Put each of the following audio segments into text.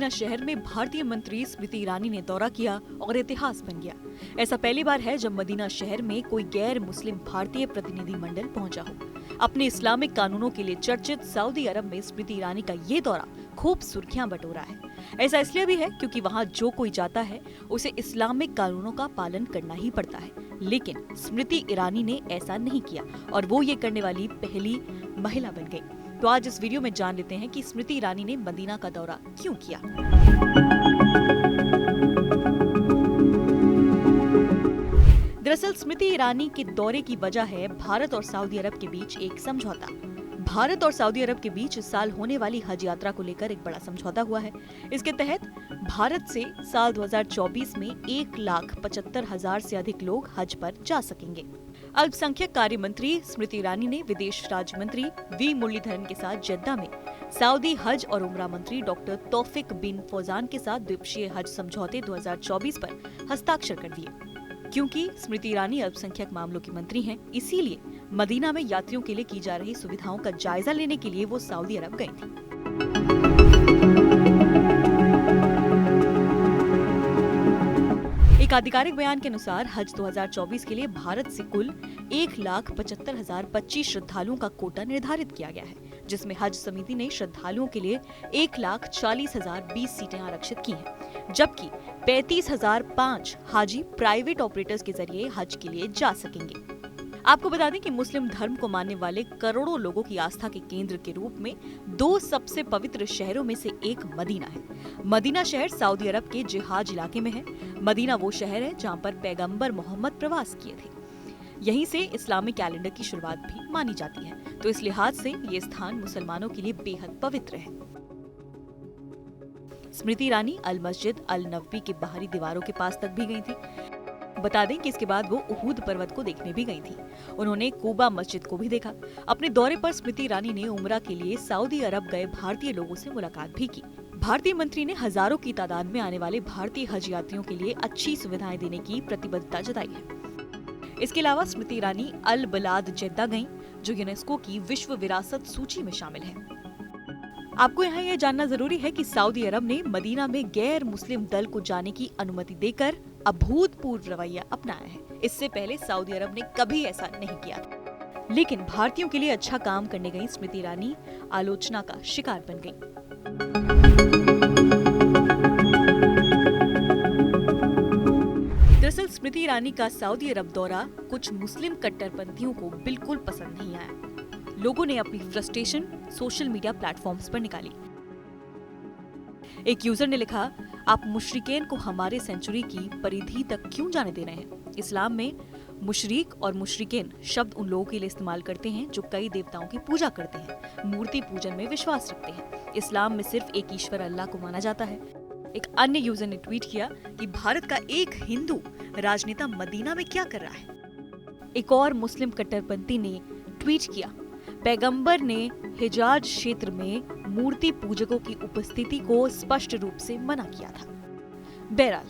Medina शहर में भारतीय मंत्री स्मृति ईरानी ने दौरा किया और इतिहास बन गया। ऐसा पहली बार है जब मदीना शहर में कोई गैर मुस्लिम भारतीय प्रतिनिधि मंडल पहुंचा हो। अपने इस्लामिक कानूनों के लिए चर्चित सऊदी अरब में स्मृति ईरानी का ये दौरा खूब सुर्खियां बटोरा है। ऐसा इसलिए भी है क्योंकि वहां जो कोई जाता है उसे इस्लामिक कानूनों का पालन करना ही पड़ता है, लेकिन स्मृति ईरानी ने ऐसा नहीं किया और वो ये करने वाली पहली महिला बन गई। तो आज इस वीडियो में जान लेते हैं कि स्मृति ईरानी ने मदीना का दौरा क्यों किया। दरअसल स्मृति ईरानी के दौरे की वजह है भारत और सऊदी अरब के बीच एक समझौता। भारत और सऊदी अरब के बीच इस साल होने वाली हज यात्रा को लेकर एक बड़ा समझौता हुआ है। इसके तहत भारत से साल 2024 में 1,75,000 से अधिक लोग हज पर जा सकेंगे। अल्पसंख्यक कार्य मंत्री स्मृति ईरानी ने विदेश राज्य मंत्री वी मुरलीधरन के साथ जेद्दा में सऊदी हज और उमरा मंत्री डॉक्टर तौफिक बिन फौजान के साथ द्विपक्षीय हज समझौते 2024 पर हस्ताक्षर कर दिए। क्योंकि स्मृति ईरानी अल्पसंख्यक मामलों की मंत्री हैं, इसीलिए मदीना में यात्रियों के लिए की जा रही सुविधाओं का जायजा लेने के लिए वो सऊदी अरब गई थी। एक आधिकारिक बयान के अनुसार हज 2024 के लिए भारत से कुल 1,75,025 श्रद्धालुओं का कोटा निर्धारित किया गया है, जिसमें हज समिति ने श्रद्धालुओं के लिए 1,40,020 सीटें आरक्षित की हैं, जबकि 35,005 हाजी प्राइवेट ऑपरेटर्स के जरिए हज के लिए जा सकेंगे। आपको बता दें कि मुस्लिम धर्म को मानने वाले करोड़ों लोगों की आस्था के केंद्र के रूप में दो सबसे पवित्र शहरों में से एक मदीना है। मदीना शहर सऊदी अरब के जिहाज इलाके में है। मदीना वो शहर है जहां पर पैगंबर मोहम्मद प्रवास किए थे। यहीं से इस्लामी कैलेंडर की शुरुआत भी मानी जाती है, तो इस लिहाज से ये स्थान मुसलमानों के लिए बेहद पवित्र है। स्मृति ईरानी अल मस्जिद अल नबवी के बाहरी दीवारों के पास तक भी गई थी। बता दें कि इसके बाद वो उहूद पर्वत को देखने भी गई थी। उन्होंने कूबा मस्जिद को भी देखा। अपने दौरे पर स्मृति ईरानी ने उमरा के लिए सऊदी अरब गए भारतीय लोगों से मुलाकात भी की। भारतीय मंत्री ने हजारों की तादाद में आने वाले भारतीय हज यात्रियों के लिए अच्छी सुविधाएं देने की प्रतिबद्धता जताई है। इसके अलावा स्मृति ईरानी अल बलाद जेद्दा गईं, जो यूनेस्को की विश्व विरासत सूची में शामिल है। आपको यहाँ यह जानना जरूरी है कि सऊदी अरब ने मदीना में गैर मुस्लिम दल को जाने की अनुमति देकर अभूतपूर्व रवैया अपनाया है। इससे पहले सऊदी अरब ने कभी ऐसा नहीं किया था। लेकिन भारतीयों के लिए अच्छा काम करने गई स्मृति ईरानी आलोचना का शिकार बन गई। दरअसल स्मृति ईरानी का सऊदी अरब दौरा कुछ मुस्लिम कट्टरपंथियों को बिल्कुल पसंद नहीं आया। लोगों ने अपनी फ्रस्ट्रेशन सोशल मीडिया प्लेटफॉर्म्स पर निकाली। एक यूजर ने लिखा, आप मुशरिकीन को हमारे सेंचुरी की परिधि तक क्यों जाने दे रहे हैं? इस्लाम में मुशरिक और मुशरिकीन शब्द उन लोगों के लिए इस्तेमाल करते हैं जो कई देवताओं की पूजा करते हैं, मूर्ति पूजन में विश्वास रखते हैं। इस्लाम में सिर्फ एक ईश्वर अल्लाह को माना जाता है। एक अन्य यूजर ने ट्वीट किया कि भारत का एक हिंदू राजनेता मदीना में क्या कर रहा है? एक और मुस्लिम कट्टरपंथी ने ट्वीट किया, पैगंबर ने हिजाज क्षेत्र में मूर्ति पूजकों की उपस्थिति को स्पष्ट रूप से मना किया था। बहरहाल,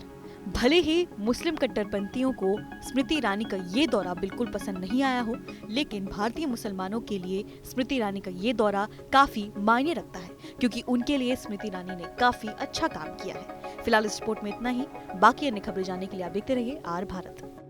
भले ही मुस्लिम कट्टरपंथियों को स्मृति ईरानी का ये दौरा बिल्कुल पसंद नहीं आया हो, लेकिन भारतीय मुसलमानों के लिए स्मृति ईरानी का ये दौरा काफी मायने रखता है, क्योंकि उनके लिए स्मृति ईरानी ने काफी अच्छा काम किया है। फिलहाल इस रिपोर्ट में इतना ही। बाकी अन्य खबरें जानने के लिए आप देखते रहिए आर भारत।